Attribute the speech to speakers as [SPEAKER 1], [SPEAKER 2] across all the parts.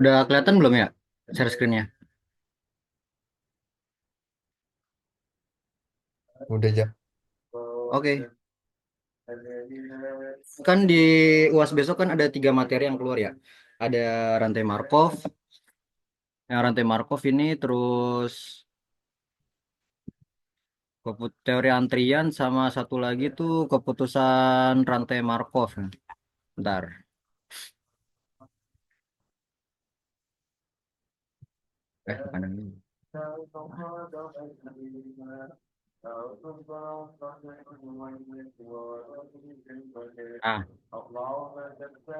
[SPEAKER 1] Udah kelihatan belum ya share screen-nya?
[SPEAKER 2] Udah jam.
[SPEAKER 1] Oke. Kan di UAS besok kan ada tiga materi yang keluar ya. Ada rantai Markov. Yang rantai Markov ini terus teori antrian sama satu lagi tuh keputusan rantai Markov. Bentar. Bukan yang ini. Nah,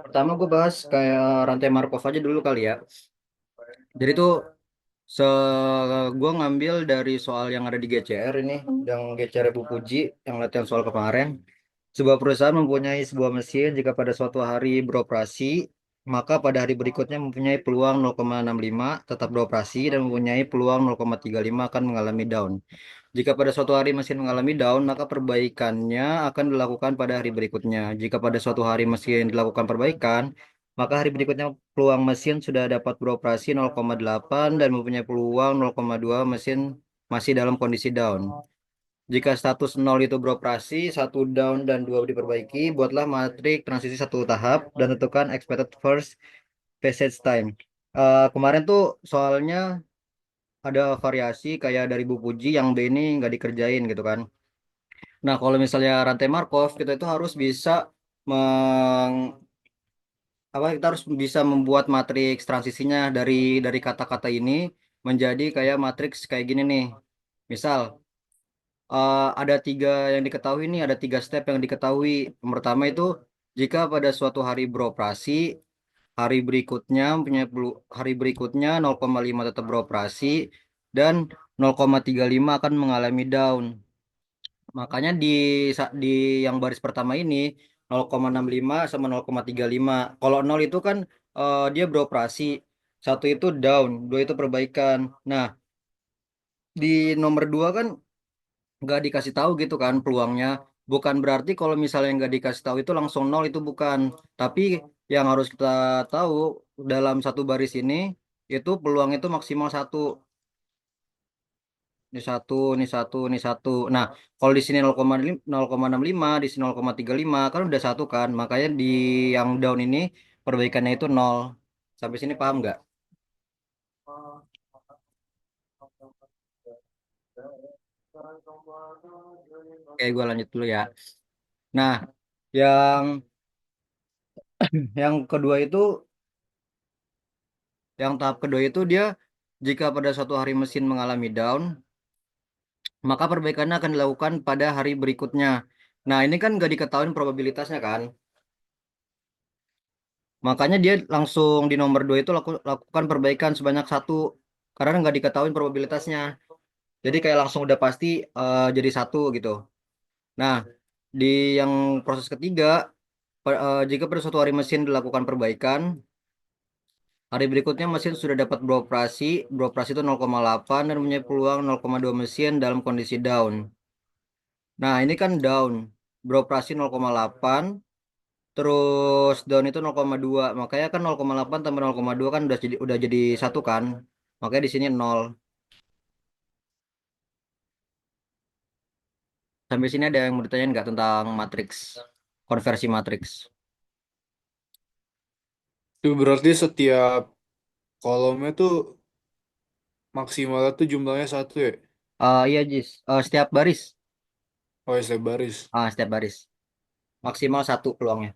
[SPEAKER 1] pertama gue bahas kayak rantai Markov aja dulu kali ya. Jadi tuh se gue ngambil dari soal yang ada di GCR ini, yang GCR Ibu Puji, yang latihan soal kemarin. Sebuah perusahaan mempunyai sebuah mesin jika pada suatu hari beroperasi, maka pada hari berikutnya mempunyai peluang 0,65 tetap beroperasi dan mempunyai peluang 0,35 akan mengalami down. Jika pada suatu hari mesin mengalami down, maka perbaikannya akan dilakukan pada hari berikutnya. Jika pada suatu hari mesin dilakukan perbaikan, maka hari berikutnya peluang mesin sudah dapat beroperasi 0,8 dan mempunyai peluang 0,2 mesin masih dalam kondisi down. Jika status 0 itu beroperasi, satu down dan dua diperbaiki, buatlah matrik transisi satu tahap dan tentukan expected first passage time. Kemarin tuh soalnya ada variasi kayak dari Bu Puji yang B ini nggak dikerjain gitu kan. Nah, kalau misalnya rantai Markov, kita itu harus bisa meng, kita harus bisa membuat matriks transisinya dari kata-kata ini menjadi kayak matriks kayak gini nih. Misal, ada tiga yang diketahui nih, ada tiga step yang diketahui. Yang pertama itu, jika pada suatu hari beroperasi, hari berikutnya hari berikutnya 0,5 tetap beroperasi dan 0,35 akan mengalami down. Makanya di yang baris pertama ini 0,65 sama 0,35. Kalau 0 itu kan dia beroperasi, satu itu down, dua itu perbaikan. Nah, di nomor dua kan nggak dikasih tahu gitu kan peluangnya. Bukan berarti kalau misalnya nggak dikasih tahu itu langsung nol itu bukan. Tapi yang harus kita tahu dalam satu baris ini itu peluang itu maksimal satu. Ini satu, ini satu, ini satu. Nah, kalau di sini 0,65, di sini 0,35 kan udah satu kan. Makanya di yang down ini perbaikannya itu nol. Sampai sini paham nggak? Oke, gue lanjut dulu ya. Nah, yang yang kedua itu, yang tahap kedua itu dia jika pada suatu hari mesin mengalami down, maka perbaikannya akan dilakukan pada hari berikutnya. Nah, ini kan nggak diketahui probabilitasnya kan. Makanya dia langsung di nomor 2 itu lakukan perbaikan sebanyak satu karena nggak diketahui probabilitasnya. Jadi kayak langsung udah pasti jadi satu gitu. Nah, di yang proses ketiga, jika pada suatu hari mesin dilakukan perbaikan, hari berikutnya mesin sudah dapat beroperasi. Beroperasi itu 0,8 dan punya peluang 0,2 mesin dalam kondisi down. Nah, ini kan down. Beroperasi 0,8, terus down itu 0,2. Makanya kan 0,8 tambah 0,2 kan udah jadi satu kan. Makanya di sini 0. Sampai sini ada yang mau ditanyain nggak tentang matriks, konversi matriks?
[SPEAKER 2] Itu berarti setiap kolomnya tuh maksimalnya tuh jumlahnya satu ya?
[SPEAKER 1] Iya, Jis. Setiap baris.
[SPEAKER 2] Oh, ya, setiap baris.
[SPEAKER 1] Setiap baris. Maksimal satu peluangnya.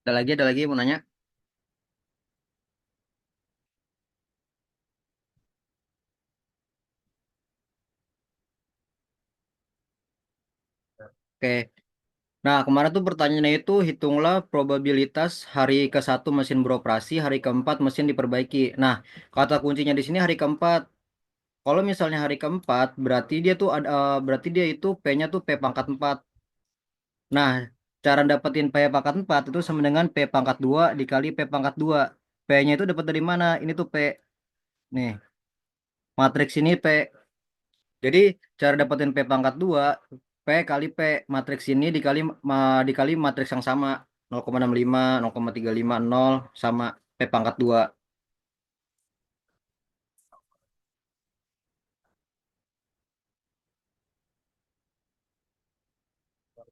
[SPEAKER 1] Ada lagi yang mau nanya? Oke. Nah, kemarin tuh pertanyaannya itu hitunglah probabilitas hari ke-1 mesin beroperasi, hari keempat mesin diperbaiki. Nah, kata kuncinya di sini hari keempat. kalau misalnya hari keempat, berarti dia tuh ada, berarti dia itu P-nya tuh P pangkat 4. Nah, cara dapetin P pangkat 4 itu sama dengan P pangkat 2 dikali P pangkat 2. P-nya itu dapat dari mana? Ini tuh P. Nih, matriks ini P. Jadi, cara dapetin P pangkat 2, P kali P. Matriks ini dikali matriks yang sama. 0,65, 0,350, sama P pangkat 2.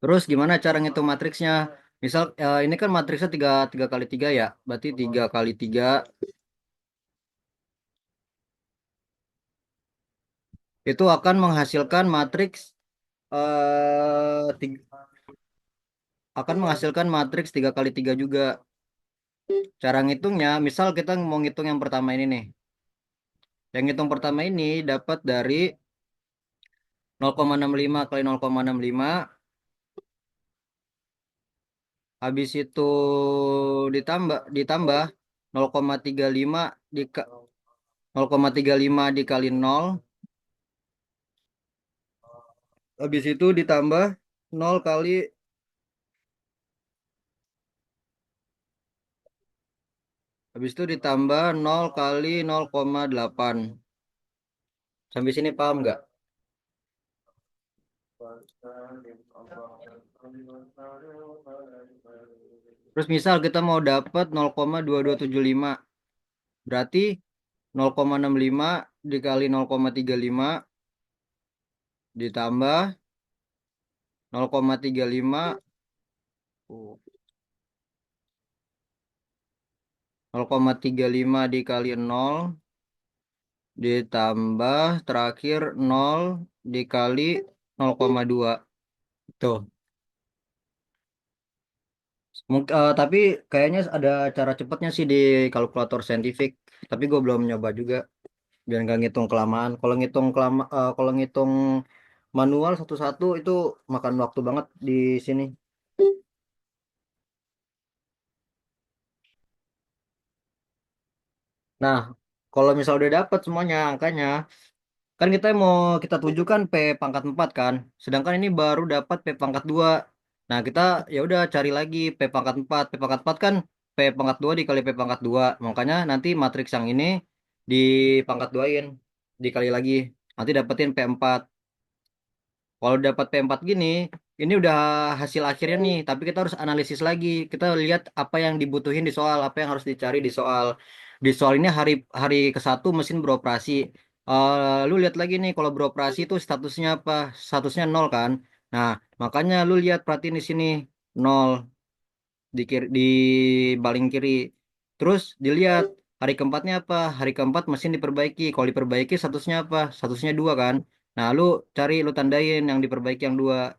[SPEAKER 1] Terus gimana cara ngitung matriksnya? Misal ini kan matriksnya 3 kali 3 ya. Berarti 3 kali 3 itu akan menghasilkan matriks akan menghasilkan matriks 3 kali 3 juga. Cara ngitungnya, misal kita mau ngitung yang pertama ini nih. Yang ngitung pertama ini dapat dari 0,65 kali 0,65, habis itu ditambah 0,35 dika- 0,35 dikali 0, habis itu ditambah 0 kali, habis itu ditambah 0 kali 0,8. Sampai sini paham nggak? Terus misal kita mau dapat 0,2275, berarti 0,65 dikali 0,35 ditambah 0,35, 0,35 dikali 0 ditambah terakhir 0 dikali 0,2. Tuh. Tapi kayaknya ada cara cepatnya sih di kalkulator saintifik. Tapi gue belum nyoba juga biar nggak ngitung kelamaan. Kalau ngitung manual satu-satu itu makan waktu banget di sini. Nah, kalau misal udah dapet semuanya angkanya, kan kita tujukan P pangkat 4 kan. Sedangkan ini baru dapat P pangkat 2. Nah, kita ya udah cari lagi P pangkat 4. P pangkat 4 kan P pangkat 2 dikali P pangkat 2. Makanya nanti matriks yang ini dipangkat duain, dikali lagi. Nanti dapetin P4. Kalau dapat P4 gini, ini udah hasil akhirnya nih, tapi kita harus analisis lagi. Kita lihat apa yang dibutuhin di soal, apa yang harus dicari di soal. Di soal ini hari hari ke-1 mesin beroperasi. Lu lihat lagi nih kalau beroperasi itu statusnya apa? Statusnya nol kan? Nah, makanya lu lihat perhatiin di sini nol di baling kiri. Terus dilihat hari keempatnya apa? Hari keempat mesin diperbaiki. Kalau diperbaiki statusnya apa? Statusnya 2 kan? Nah, lu tandain yang diperbaiki yang 2.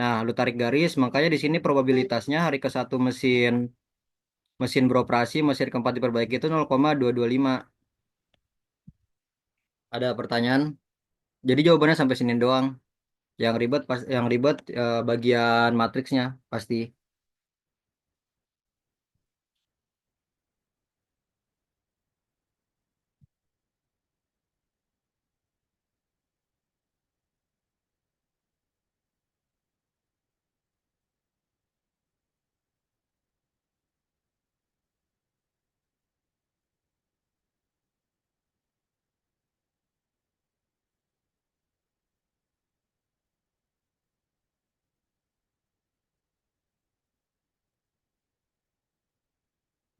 [SPEAKER 1] Nah, lu tarik garis, makanya di sini probabilitasnya hari ke-1 mesin mesin beroperasi, mesin keempat diperbaiki itu 0,225. Ada pertanyaan? Jadi jawabannya sampai sini doang. Yang ribet bagian matriksnya pasti.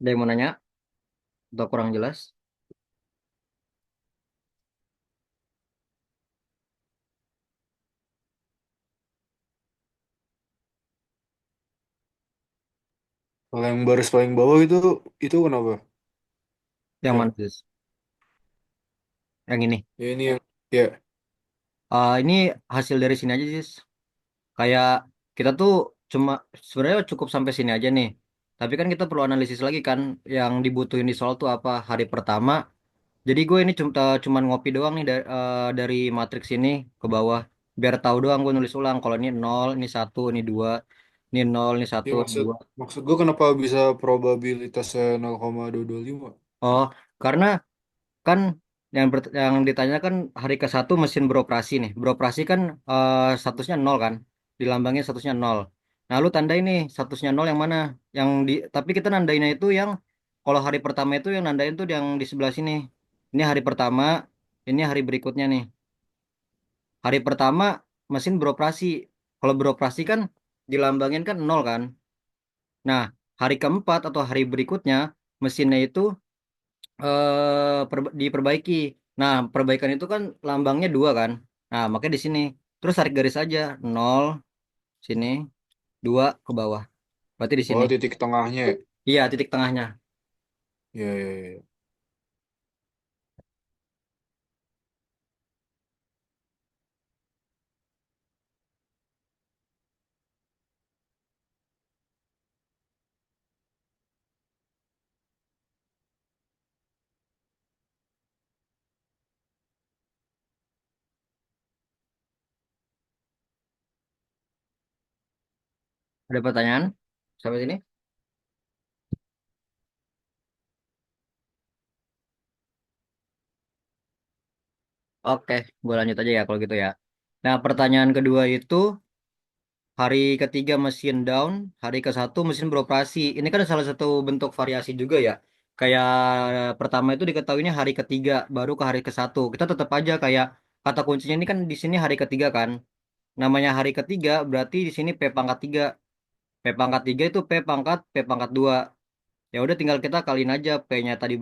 [SPEAKER 1] Ada yang mau nanya atau kurang jelas?
[SPEAKER 2] Kalau yang baris paling bawah itu kenapa?
[SPEAKER 1] Yang mana,
[SPEAKER 2] Ya,
[SPEAKER 1] Sis? Yang ini.
[SPEAKER 2] ya ini yang ya.
[SPEAKER 1] Ini hasil dari sini aja sih. Kayak kita tuh cuma sebenarnya cukup sampai sini aja nih. Tapi kan kita perlu analisis lagi kan yang dibutuhin di soal tuh apa hari pertama. Jadi gue ini cuman ngopi doang nih dari matriks ini ke bawah. Biar tahu doang gue nulis ulang. Kalau ini nol, ini satu, ini 2, ini nol, ini
[SPEAKER 2] Ya
[SPEAKER 1] satu, ini
[SPEAKER 2] maksud
[SPEAKER 1] 2.
[SPEAKER 2] maksud gue kenapa bisa probabilitasnya 0,225?
[SPEAKER 1] Oh, karena kan yang ditanya kan hari ke satu mesin beroperasi nih. Beroperasi kan statusnya nol kan. Dilambangin statusnya nol. Nah, lu tandai nih statusnya nol yang mana? Tapi kita nandainnya itu yang kalau hari pertama itu yang nandain tuh yang di sebelah sini. Ini hari pertama, ini hari berikutnya nih. Hari pertama mesin beroperasi. Kalau beroperasi kan dilambangin kan nol kan. Nah, hari keempat atau hari berikutnya mesinnya itu diperbaiki. Nah, perbaikan itu kan lambangnya dua kan. Nah, makanya di sini. Terus tarik garis aja. Nol, sini. Dua ke bawah. Berarti di sini.
[SPEAKER 2] Oh, titik tengahnya ya?
[SPEAKER 1] Iya, titik tengahnya.
[SPEAKER 2] Iya, iya, iya.
[SPEAKER 1] Ada pertanyaan? Sampai sini? Oke, gue lanjut aja ya kalau gitu ya. Nah, pertanyaan kedua itu hari ketiga mesin down, hari ke satu mesin beroperasi. Ini kan salah satu bentuk variasi juga ya. Kayak pertama itu diketahuinya hari ketiga, baru ke hari ke satu. Kita tetap aja kayak kata kuncinya ini kan di sini hari ketiga kan. Namanya hari ketiga berarti di sini P pangkat 3. P pangkat 3 itu P pangkat 2. Ya udah tinggal kita kaliin aja P-nya tadi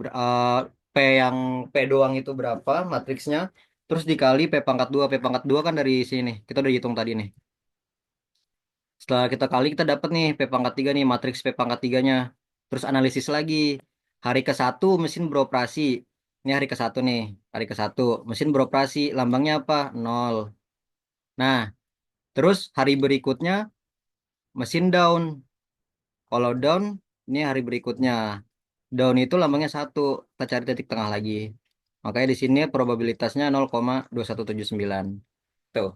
[SPEAKER 1] P yang P doang itu berapa matriksnya. Terus dikali P pangkat 2. P pangkat 2 kan dari sini. Kita udah hitung tadi nih. Setelah kita kali kita dapat nih P pangkat 3 nih matriks P pangkat 3-nya. Terus analisis lagi. Hari ke satu mesin beroperasi. Ini hari ke satu nih. Hari ke satu mesin beroperasi. Lambangnya apa? Nol. Nah, terus hari berikutnya mesin down. Kalau down, ini hari berikutnya. Down itu lambangnya satu. Kita cari titik tengah lagi. Makanya di sini probabilitasnya 0,2179. Tuh.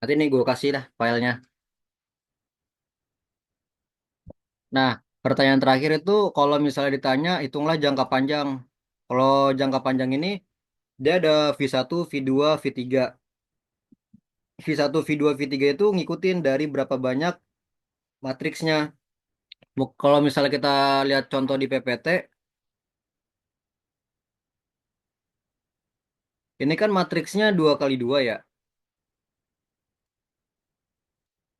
[SPEAKER 1] Nanti nih gue kasih dah filenya. Nah, pertanyaan terakhir itu kalau misalnya ditanya, hitunglah jangka panjang. Kalau jangka panjang ini, dia ada V1, V2, V3. V1, V2, V3 itu ngikutin dari berapa banyak matriksnya. Kalau misalnya kita lihat contoh di PPT, ini kan matriksnya 2 kali 2 ya.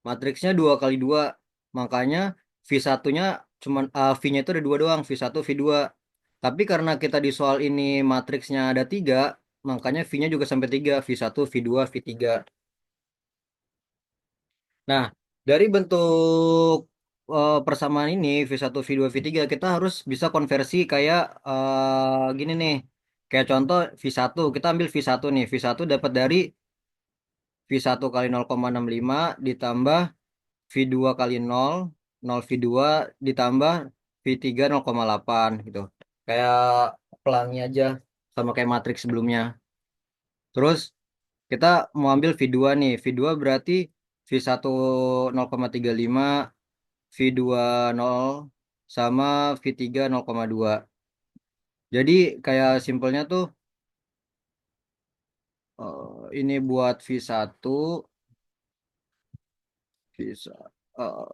[SPEAKER 1] Matriksnya 2 kali 2. Makanya V1-nya cuman V-nya itu ada dua doang, V1, V2. Tapi karena kita di soal ini matriksnya ada 3, makanya V-nya juga sampai 3, V1, V2, V3. Nah, dari bentuk persamaan ini V1, V2, V3 kita harus bisa konversi kayak gini nih. Kayak contoh V1, kita ambil V1 nih. V1 dapat dari V1 kali 0,65 ditambah V2 kali 0, 0 V2 ditambah V3 0,8 gitu. Kayak pelangi aja sama kayak matriks sebelumnya. Terus kita mau ambil V2 nih. V2 berarti V1 0,35, V2 0 sama V3 0,2. Jadi kayak simpelnya tuh ini buat V1, V1, eh,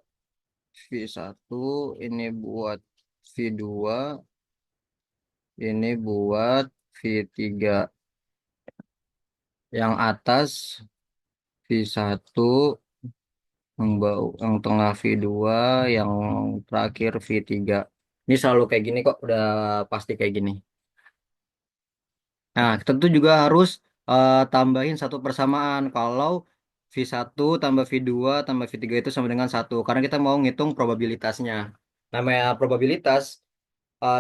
[SPEAKER 1] V1 ini buat V2, ini buat V3. Yang atas V1, yang tengah V2, yang terakhir V3. Ini selalu kayak gini kok, udah pasti kayak gini. Nah, kita tuh juga harus tambahin satu persamaan. Kalau V1 tambah V2 tambah V3 itu sama dengan satu. Karena kita mau ngitung probabilitasnya. Namanya probabilitas,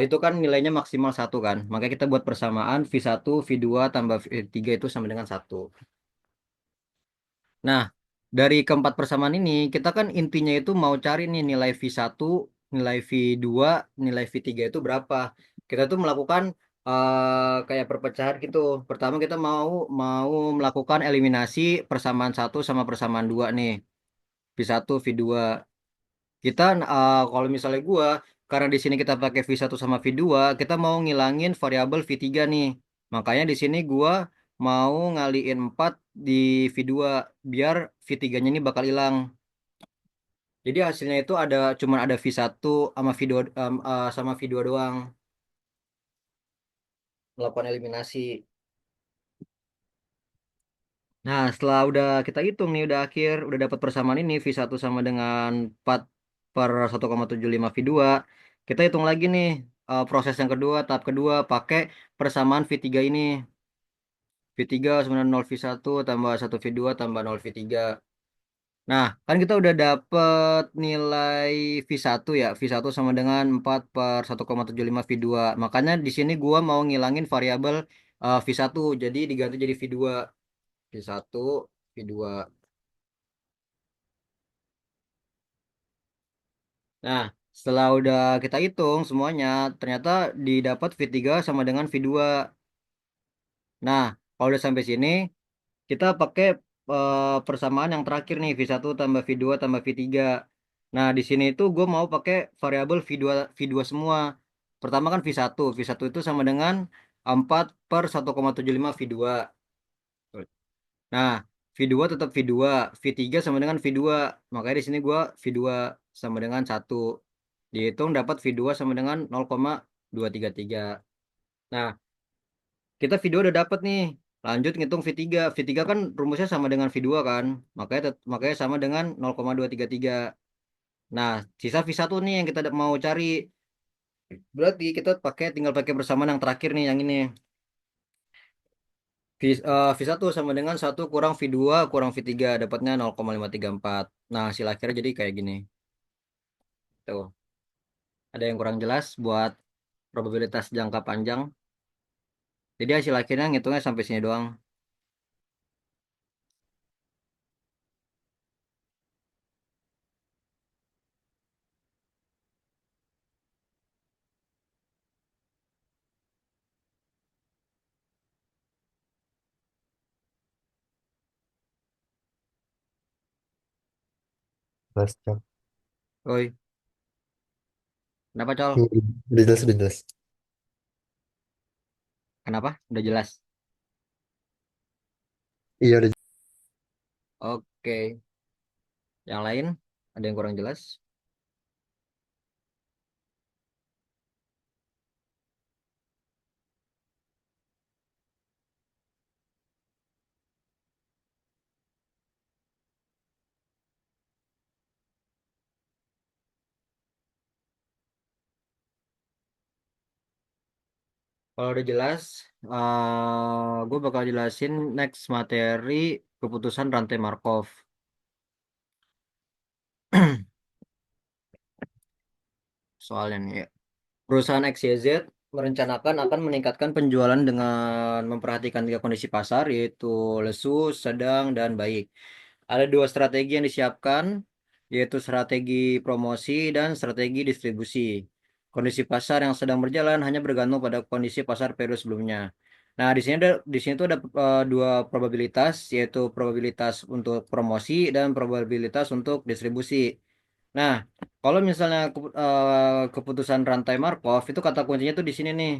[SPEAKER 1] itu kan nilainya maksimal satu kan. Makanya kita buat persamaan V1, V2 tambah V3 itu sama dengan satu. Nah, dari keempat persamaan ini, kita kan intinya itu mau cari nih nilai V1, nilai V2, nilai V3 itu berapa. Kita tuh melakukan kayak perpecahan gitu. Pertama kita mau mau melakukan eliminasi persamaan satu sama persamaan dua nih. V1, V2. Kita kalau misalnya gua karena di sini kita pakai V1 sama V2, kita mau ngilangin variabel V3 nih. Makanya di sini gua mau ngaliin 4 di V2 biar V3-nya ini bakal hilang. Jadi hasilnya itu cuman ada V1 sama V2 sama V2 doang melakukan eliminasi. Nah, setelah udah kita hitung nih, udah dapat persamaan ini, V1 sama dengan 4 per 1,75 V2. Kita hitung lagi nih, proses yang kedua, tahap kedua, pakai persamaan V3 ini. V3 sama dengan 0 V1 tambah 1 V2 tambah 0 V3. Nah, kan kita udah dapet nilai V1 ya. V1 sama dengan 4 per 1,75 V2. Makanya di sini gua mau ngilangin variabel V1, jadi diganti jadi V2. V1, V2. Nah, setelah udah kita hitung semuanya, ternyata didapat V3 sama dengan V2. Nah, kalau udah sampai sini, kita pakai persamaan yang terakhir nih, V1 tambah V2 tambah V3. Nah, di sini itu gue mau pakai variabel V2 semua. Pertama kan V1. V1 itu sama dengan 4 per 1,75 V2. Nah, V2 tetap V2. V3 sama dengan V2. Makanya di sini gue V2 sama dengan 1. Dihitung dapat V2 sama dengan 0,233. Nah, kita V2 udah dapat nih. Lanjut ngitung V3. V3 kan rumusnya sama dengan V2 kan. Makanya sama dengan 0,233. Nah, sisa V1 nih yang kita mau cari. Berarti kita tinggal pakai persamaan yang terakhir nih yang ini. V1 sama dengan 1 kurang V2 kurang V3 dapatnya 0,534. Nah, hasil akhirnya jadi kayak gini. Tuh. Ada yang kurang jelas buat probabilitas jangka panjang. Jadi hasil akhirnya ngitungnya sampai sini doang.
[SPEAKER 3] Jelas, Cok.
[SPEAKER 1] Oi, kenapa, Col?
[SPEAKER 3] Udah jelas, udah jelas.
[SPEAKER 1] Kenapa? Udah jelas.
[SPEAKER 3] Iya, udah.
[SPEAKER 1] Oke. Yang lain ada yang kurang jelas? Kalau udah jelas, gue bakal jelasin next materi keputusan rantai Markov. Soalnya nih, ya. Perusahaan XYZ merencanakan akan meningkatkan penjualan dengan memperhatikan tiga kondisi pasar, yaitu lesu, sedang, dan baik. Ada dua strategi yang disiapkan, yaitu strategi promosi dan strategi distribusi. Kondisi pasar yang sedang berjalan hanya bergantung pada kondisi pasar periode sebelumnya. Nah, di sini tuh ada dua probabilitas, yaitu probabilitas untuk promosi dan probabilitas untuk distribusi. Nah, kalau misalnya keputusan rantai Markov itu kata kuncinya tuh di sini nih.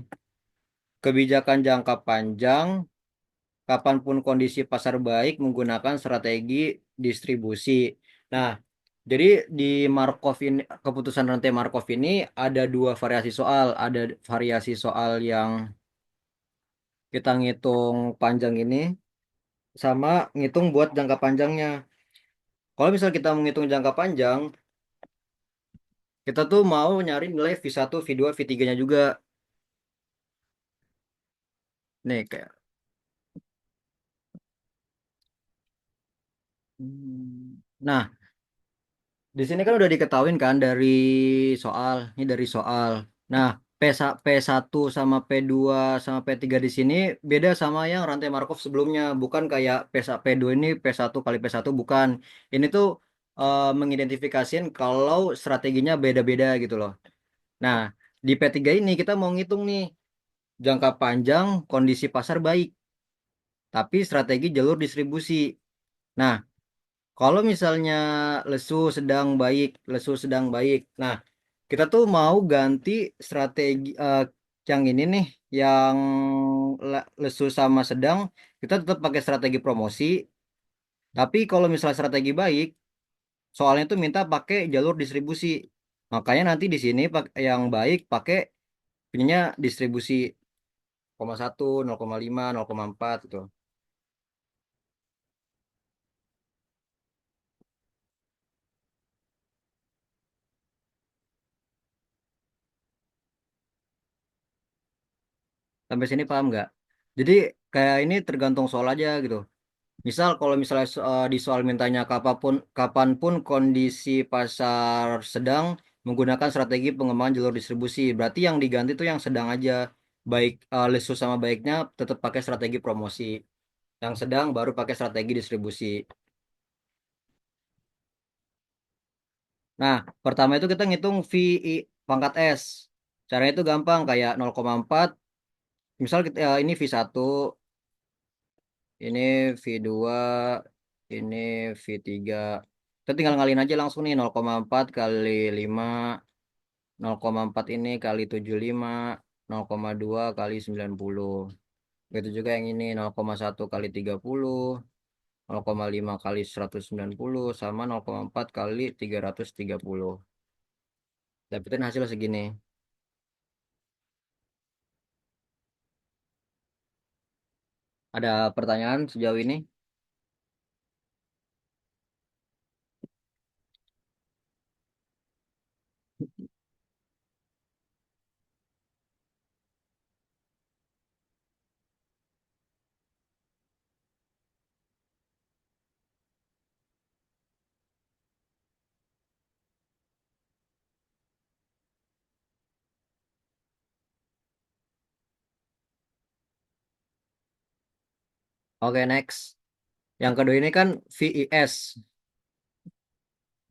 [SPEAKER 1] Kebijakan jangka panjang, kapanpun kondisi pasar baik menggunakan strategi distribusi. Nah, jadi di Markov ini, keputusan rantai Markov ini ada dua variasi soal. Ada variasi soal yang kita ngitung panjang ini, sama ngitung buat jangka panjangnya. Kalau misal kita menghitung jangka panjang, kita tuh mau nyari nilai V1, V2, V3-nya juga. Nih, kayak. Nah, di sini kan udah diketahuin kan dari soal, ini dari soal. Nah, P1 sama P2 sama P3 di sini beda sama yang rantai Markov sebelumnya. Bukan kayak P2 ini P1 kali P1 bukan. Ini tuh mengidentifikasikan kalau strateginya beda-beda gitu loh. Nah, di P3 ini kita mau ngitung nih jangka panjang kondisi pasar baik, tapi strategi jalur distribusi. Nah, kalau misalnya lesu sedang baik. Nah, kita tuh mau ganti strategi yang ini nih, yang lesu sama sedang, kita tetap pakai strategi promosi. Tapi kalau misalnya strategi baik, soalnya tuh minta pakai jalur distribusi. Makanya nanti di sini yang baik pakai punyanya distribusi 0,1, 0,5, 0,4 gitu. Sampai sini paham nggak? Jadi kayak ini tergantung soal aja gitu. Misal kalau misalnya di soal mintanya kapanpun kondisi pasar sedang menggunakan strategi pengembangan jalur distribusi, berarti yang diganti tuh yang sedang aja. Baik lesu sama baiknya tetap pakai strategi promosi. Yang sedang baru pakai strategi distribusi. Nah, pertama itu kita ngitung VI pangkat S. Caranya itu gampang kayak 0,4. Misal kita, ini V1, ini V2, ini V3. Kita tinggal ngaliin aja langsung nih 0,4 kali 5, 0,4 ini kali 75, 0,2 kali 90. Begitu juga yang ini 0,1 kali 30, 0,5 kali 190 sama 0,4 kali 330. Dapetin hasil segini. Ada pertanyaan sejauh ini? Oke, next. Yang kedua ini kan VIS.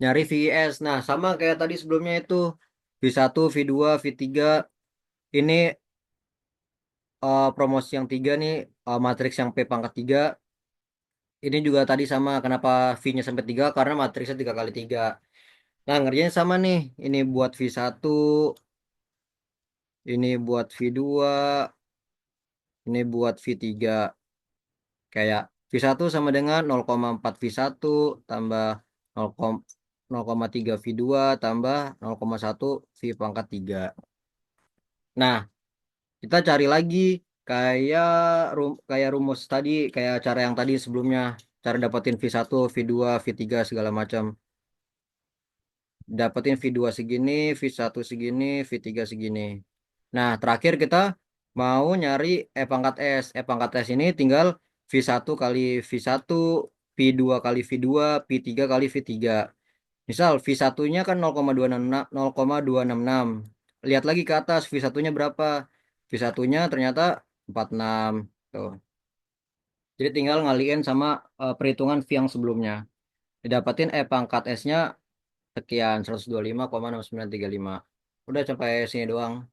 [SPEAKER 1] Nyari VIS. Nah, sama kayak tadi sebelumnya itu. V1, V2, V3. Ini promosi yang tiga nih. Matriks yang P pangkat 3. Ini juga tadi sama. Kenapa V-nya sampai 3? Karena matriksnya 3 kali 3. Nah, ngerjainnya sama nih. Ini buat V1. Ini buat V2. Ini buat V3. Kayak V1 sama dengan 0,4 V1 tambah 0,3 V2 tambah 0,1 V pangkat 3. Nah, kita cari lagi kayak kayak rumus tadi, kayak cara yang tadi sebelumnya, cara dapetin V1, V2, V3 segala macam. Dapetin V2 segini, V1 segini, V3 segini. Nah, terakhir kita mau nyari E pangkat S. E pangkat S ini tinggal V1 kali V1, V2 kali V2, V3 kali V3. Misal V1-nya kan 0,266, 0,266. Lihat lagi ke atas V1-nya berapa. V1-nya ternyata 46. Tuh. Jadi tinggal ngaliin sama perhitungan V yang sebelumnya. Didapatin E pangkat S-nya sekian 125,6935. Udah sampai sini doang.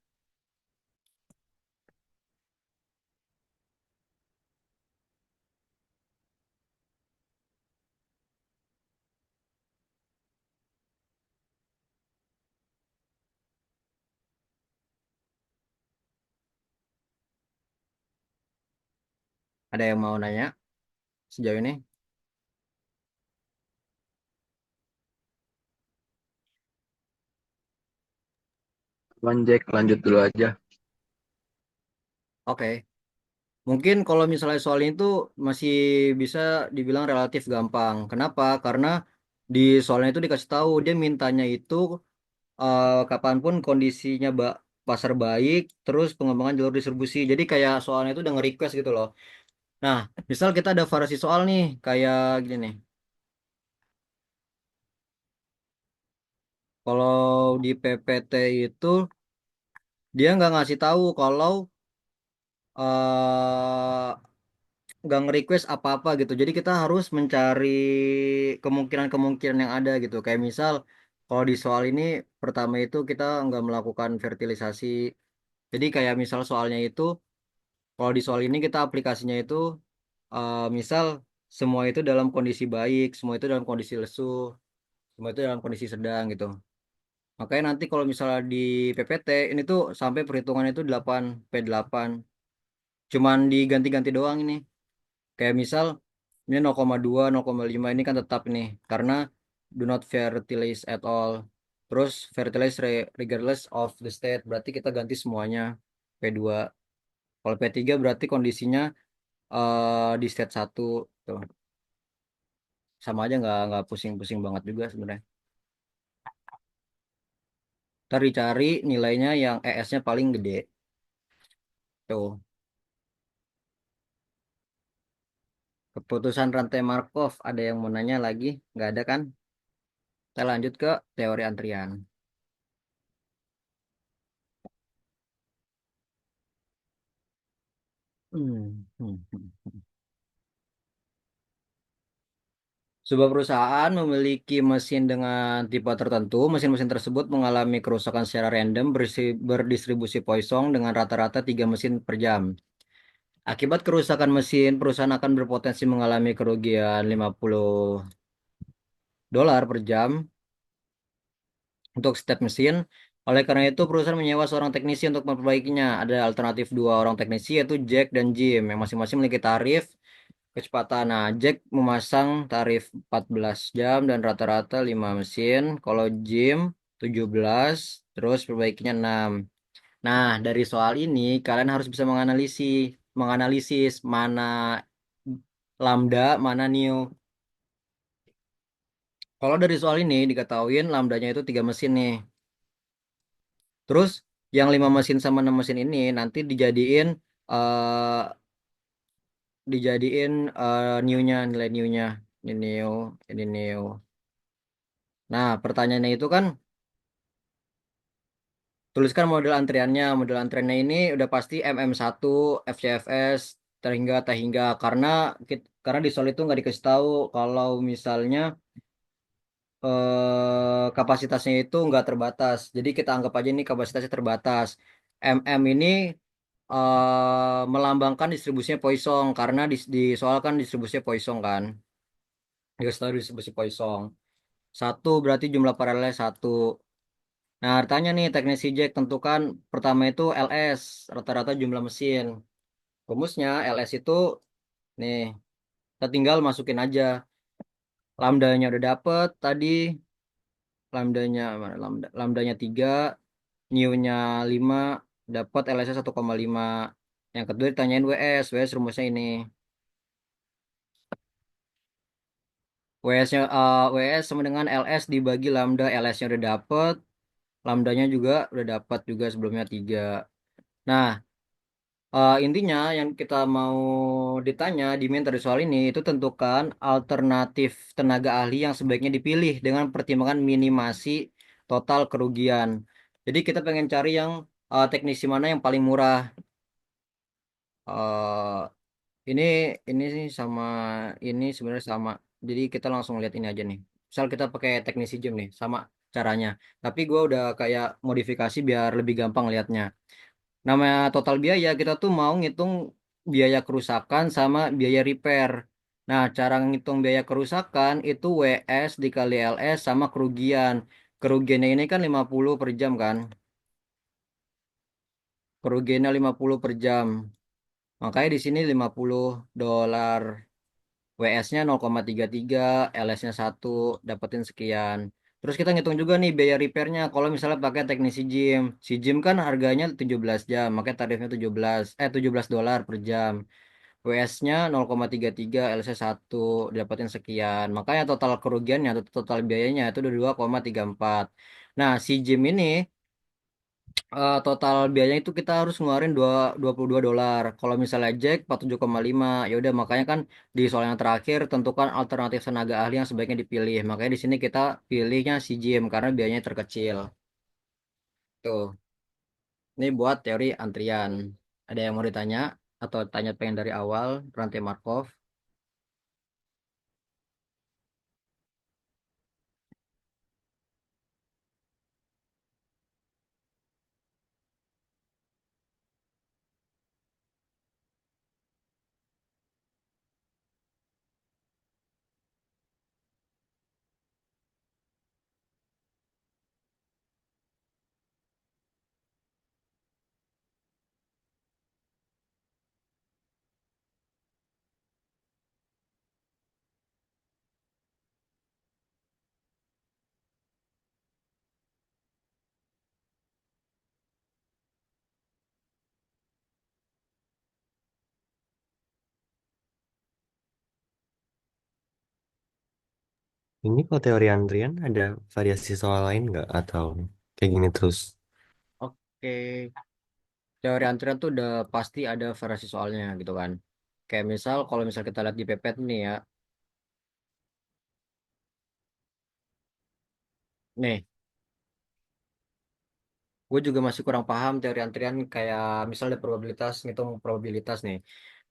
[SPEAKER 1] Ada yang mau nanya sejauh ini?
[SPEAKER 4] Jack, lanjut dulu aja.
[SPEAKER 1] Oke. Mungkin kalau misalnya soal ini tuh masih bisa dibilang relatif gampang. Kenapa? Karena di soalnya itu dikasih tahu dia mintanya itu kapanpun kondisinya pasar baik, terus pengembangan jalur distribusi. Jadi kayak soalnya itu udah nge-request gitu loh. Nah, misal kita ada variasi soal nih, kayak gini nih. Kalau di PPT itu dia nggak ngasih tahu kalau nggak nge-request apa-apa gitu. Jadi kita harus mencari kemungkinan-kemungkinan yang ada gitu. Kayak misal kalau di soal ini pertama itu kita nggak melakukan fertilisasi, Jadi kayak misal soalnya itu, kalau di soal ini kita aplikasinya itu misal semua itu dalam kondisi baik, semua itu dalam kondisi lesu, semua itu dalam kondisi sedang gitu. Makanya nanti kalau misalnya di PPT ini tuh sampai perhitungan itu 8P8. Cuman diganti-ganti doang ini. Kayak misal ini 0,2, 0,5 ini kan tetap nih karena do not fertilize at all. Terus fertilize regardless of the state berarti kita ganti semuanya P2. Kalau P3 berarti kondisinya di state 1 tuh. Sama aja nggak pusing-pusing banget juga sebenarnya. Ntar dicari nilainya yang ES-nya paling gede. Tuh. Keputusan rantai Markov ada yang mau nanya lagi? Nggak ada kan? Kita lanjut ke teori antrian. Hmm. Sebuah perusahaan memiliki mesin dengan tipe tertentu. Mesin-mesin tersebut mengalami kerusakan secara random berdistribusi Poisson dengan rata-rata 3 mesin per jam. Akibat kerusakan mesin, perusahaan akan berpotensi mengalami kerugian $50 per jam untuk setiap mesin. Oleh karena itu, perusahaan menyewa seorang teknisi untuk memperbaikinya. Ada alternatif 2 orang teknisi, yaitu Jack dan Jim, yang masing-masing memiliki tarif kecepatan. Nah, Jack memasang tarif 14 jam dan rata-rata 5 mesin. Kalau Jim 17, terus perbaikinya 6. Nah, dari soal ini kalian harus bisa menganalisis mana lambda, mana new. Kalau dari soal ini diketahuin lambdanya itu 3 mesin nih. Terus yang 5 mesin sama 6 mesin ini nanti eh nilai newnya. Ini new, ini new. Nah, pertanyaannya itu kan tuliskan model antriannya. Model antriannya ini udah pasti MM1, FCFS, terhingga terhingga karena di soal itu nggak dikasih tahu kalau misalnya kapasitasnya itu nggak terbatas. Jadi kita anggap aja ini kapasitasnya terbatas. MM ini melambangkan distribusinya Poisson karena di soal kan distribusinya Poisson kan. Dikasih tahu distribusi Poisson. Satu berarti jumlah paralelnya 1. Nah, artinya nih teknisi Jack tentukan pertama itu LS, rata-rata jumlah mesin. Rumusnya LS itu nih, kita tinggal masukin aja. Lambdanya udah dapet tadi, lambdanya mana lambdanya 3, new-nya 5, dapat LS-nya 1,5. Yang kedua ditanyain WS rumusnya ini. WS sama dengan LS dibagi lambda, LS-nya udah dapet, lambdanya juga udah dapat juga sebelumnya 3. Nah, intinya yang kita mau diminta dari soal ini itu tentukan alternatif tenaga ahli yang sebaiknya dipilih dengan pertimbangan minimasi total kerugian. Jadi kita pengen cari yang teknisi mana yang paling murah. Eh, ini ini sih sama ini sebenarnya sama. Jadi kita langsung lihat ini aja nih. Misal kita pakai teknisi jam nih, sama caranya. Tapi gue udah kayak modifikasi biar lebih gampang lihatnya. Namanya total biaya, kita tuh mau ngitung biaya kerusakan sama biaya repair. Nah, cara ngitung biaya kerusakan itu WS dikali LS sama kerugian. Kerugiannya ini kan 50 per jam kan. Kerugiannya 50 per jam. Makanya di sini $50. WS-nya 0,33, LS-nya 1, dapetin sekian. Terus kita ngitung juga nih biaya repairnya. Kalau misalnya pakai teknisi gym, si gym kan harganya 17 jam, makanya tarifnya 17 dolar per jam. WS-nya 0,33, LS-nya 1, dapetin sekian. Makanya total kerugiannya, atau total biayanya itu udah 2,34. Nah, si gym ini total biayanya itu kita harus ngeluarin $22. Kalau misalnya Jack 47,5, ya udah makanya kan di soal yang terakhir tentukan alternatif tenaga ahli yang sebaiknya dipilih. Makanya di sini kita pilihnya si Jim karena biayanya terkecil. Tuh, ini buat teori antrian. Ada yang mau ditanya atau tanya pengen dari awal rantai Markov?
[SPEAKER 3] Ini kalau teori antrian ada variasi soal lain nggak? Atau kayak gini terus?
[SPEAKER 1] Oke, teori antrian tuh udah pasti ada variasi soalnya gitu kan. Kayak misal kalau misal kita lihat di PPT nih ya, nih, gue juga masih kurang paham teori antrian kayak misal ada probabilitas, ngitung probabilitas nih.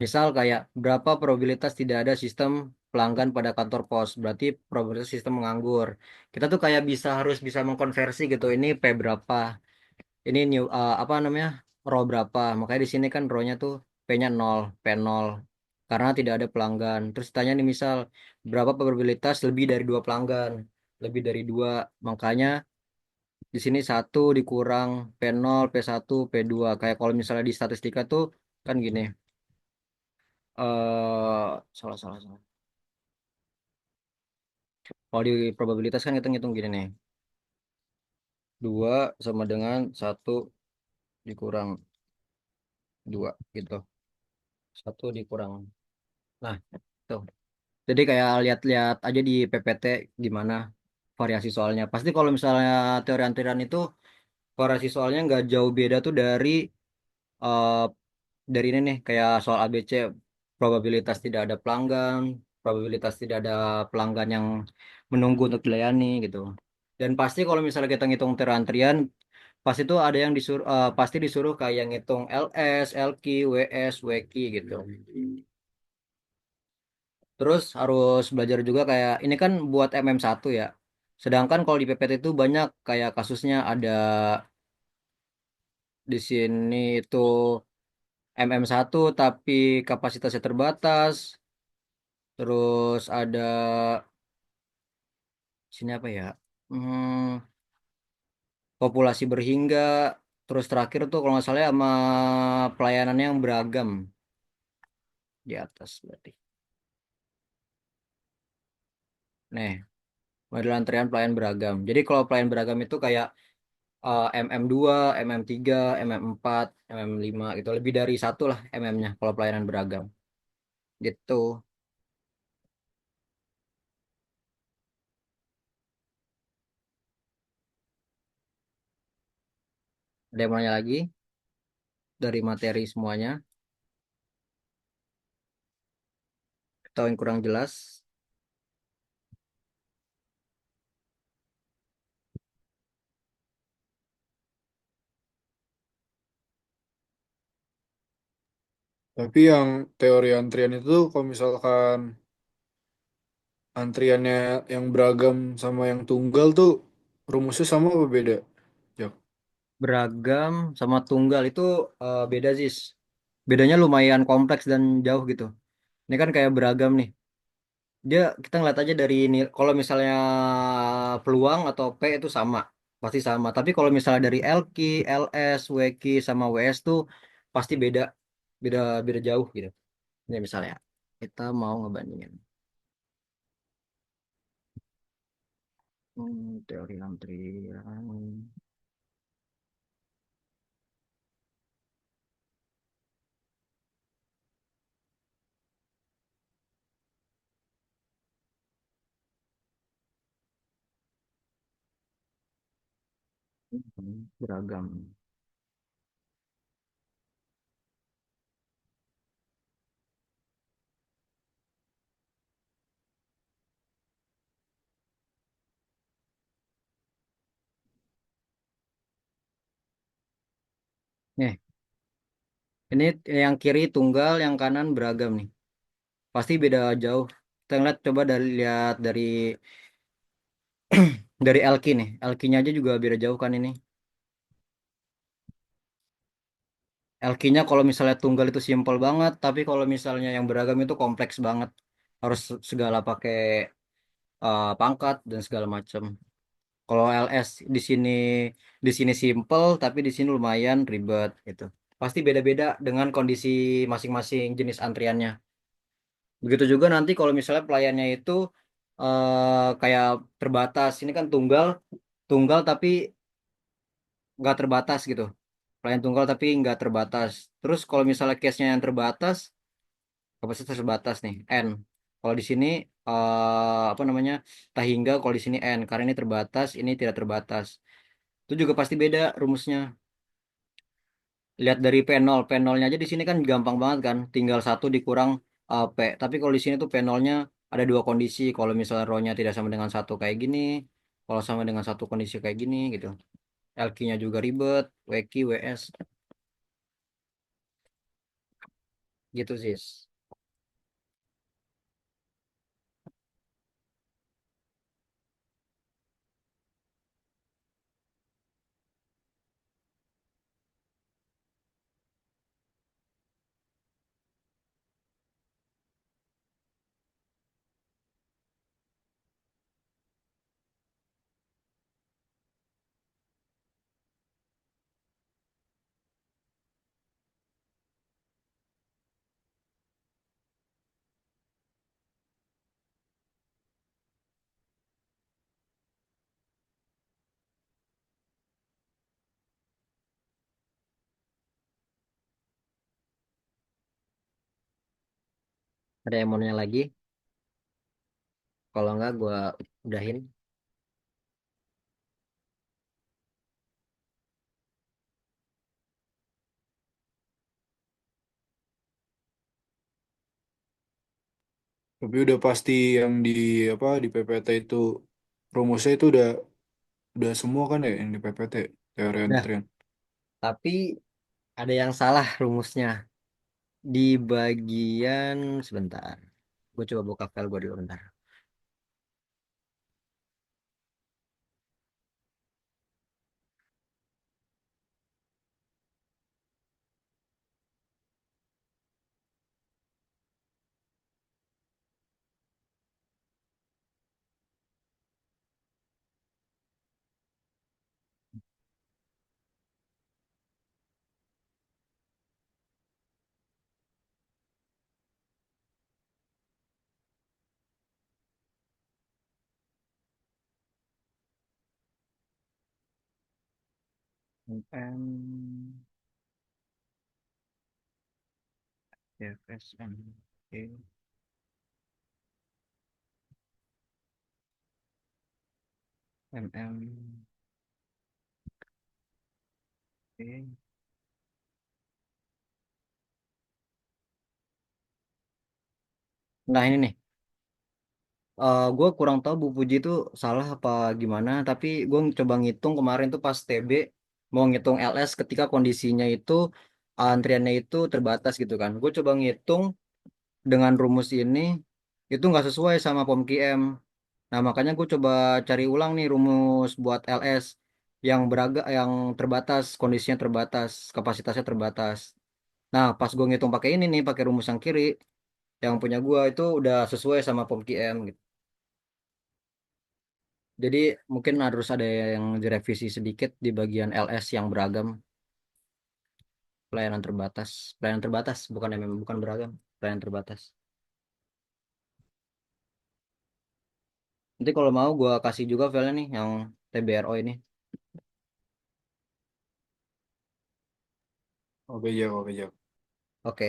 [SPEAKER 1] Misal kayak berapa probabilitas tidak ada sistem pelanggan pada kantor pos, berarti probabilitas sistem menganggur. Kita tuh kayak harus bisa mengkonversi gitu. Ini P berapa? Ini apa namanya? Row berapa? Makanya di sini kan row-nya tuh P-nya 0, P0 karena tidak ada pelanggan. Terus tanya nih misal berapa probabilitas lebih dari dua pelanggan? Lebih dari dua. Makanya di sini satu dikurang P0, P1, P2. Kayak kalau misalnya di statistika tuh kan gini. Salah salah salah. Kalau di probabilitas kan hitung-hitung gini nih. 2 sama dengan satu dikurang 2 gitu. Satu dikurang. Nah, tuh. Jadi kayak lihat-lihat aja di PPT gimana variasi soalnya. Pasti kalau misalnya teori antrian itu variasi soalnya nggak jauh beda tuh eh, dari ini nih kayak soal ABC, probabilitas tidak ada pelanggan, probabilitas tidak ada pelanggan yang menunggu untuk dilayani gitu. Dan pasti kalau misalnya kita ngitung teori antrian pasti itu ada yang pasti disuruh kayak ngitung LS, LQ, WS, WQ gitu. Terus harus belajar juga kayak ini kan buat MM1 ya. Sedangkan kalau di PPT itu banyak kayak kasusnya ada di sini itu MM1 tapi kapasitasnya terbatas. Terus ada sini apa ya? Hmm, populasi berhingga. Terus terakhir tuh kalau nggak salah sama pelayanannya yang beragam di atas berarti. Nih, model antrean pelayan beragam. Jadi kalau pelayan beragam itu kayak MM2, MM3, MM4, MM5 gitu. Lebih dari satu lah MM-nya kalau pelayanan beragam. Gitu. Ada yang mau nanya lagi dari materi semuanya? Atau yang kurang jelas?
[SPEAKER 2] Tapi yang teori antrian itu kalau misalkan antriannya yang beragam sama yang tunggal tuh rumusnya sama apa beda? Jak.
[SPEAKER 1] Beragam sama tunggal itu beda sih. Bedanya lumayan kompleks dan jauh gitu. Ini kan kayak beragam nih. Dia kita ngeliat aja dari ini. Kalau misalnya peluang atau P itu sama, pasti sama. Tapi kalau misalnya dari LQ, LS, WQ sama WS tuh pasti beda, beda beda jauh gitu. Ini misalnya kita mau ngebandingin teori antrian. Beragam. Nih, ini yang kiri tunggal, yang kanan beragam nih. Pasti beda jauh. Kita ngeliat coba lihat dari LQ nih. LQ-nya aja juga beda jauh kan ini. LQ-nya kalau misalnya tunggal itu simpel banget, tapi kalau misalnya yang beragam itu kompleks banget. Harus segala pakai pangkat dan segala macam. Kalau LS di sini simple, tapi di sini lumayan ribet gitu. Pasti beda-beda dengan kondisi masing-masing jenis antriannya. Begitu juga nanti kalau misalnya pelayannya itu kayak terbatas. Ini kan tunggal, tunggal tapi nggak terbatas gitu. Pelayan tunggal tapi nggak terbatas. Terus kalau misalnya case-nya yang terbatas, kapasitas terbatas nih, N. Kalau di sini apa namanya tak hingga, kalau di sini n, karena ini terbatas, ini tidak terbatas. Itu juga pasti beda rumusnya. Lihat dari P0, P0-nya aja di sini kan gampang banget kan, tinggal satu dikurang P. Tapi kalau di sini tuh P0-nya ada dua kondisi. Kalau misalnya rho-nya tidak sama dengan satu kayak gini, kalau sama dengan satu kondisi kayak gini gitu. LQ-nya juga ribet, WQ, WS gitu sih. Ada yang mau nanya lagi? Kalau enggak, gua udahin.
[SPEAKER 2] Tapi udah pasti yang di apa di PPT itu rumusnya itu udah semua kan ya yang di PPT teori
[SPEAKER 1] Nah,
[SPEAKER 2] antrian.
[SPEAKER 1] tapi ada yang salah rumusnya di bagian sebentar. Gue coba buka file gue dulu bentar. M, FSM, oke. MM, oke. Nah ini nih, gue kurang tahu Bu Puji itu salah apa gimana, tapi gue coba ngitung kemarin tuh pas TB mau ngitung LS ketika kondisinya itu antriannya itu terbatas gitu kan. Gue coba ngitung dengan rumus ini itu nggak sesuai sama POM QM. Nah makanya gue coba cari ulang nih rumus buat LS yang yang terbatas, kondisinya terbatas, kapasitasnya terbatas. Nah pas gue ngitung pakai ini nih, pakai rumus yang kiri, yang punya gue itu udah sesuai sama POM QM gitu. Jadi mungkin harus ada yang direvisi sedikit di bagian LS yang beragam, pelayanan terbatas, pelayanan terbatas bukan MM, bukan beragam, pelayanan terbatas. Nanti kalau mau gue kasih juga filenya nih yang TBRO ini.
[SPEAKER 2] Oke ya, oke ya.
[SPEAKER 1] Oke,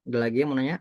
[SPEAKER 1] ada lagi yang mau nanya?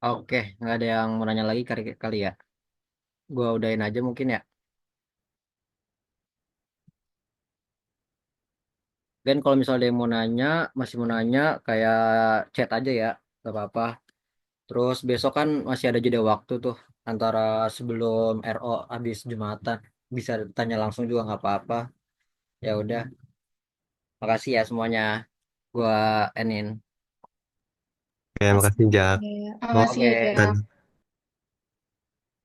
[SPEAKER 1] Oke, nggak ada yang mau nanya lagi kali kali ya. Gua udahin aja mungkin ya. Dan kalau misalnya ada yang mau nanya, masih mau nanya, kayak chat aja ya, gak apa-apa. Terus besok kan masih ada jeda waktu tuh. antara sebelum RO habis Jumatan bisa tanya langsung juga nggak apa-apa. Ya udah, makasih ya semuanya. Gua enin.
[SPEAKER 3] Oke, makasih Jak.
[SPEAKER 5] Iya,
[SPEAKER 3] Oh,
[SPEAKER 5] makasih
[SPEAKER 1] Oke.
[SPEAKER 5] ya.
[SPEAKER 3] dan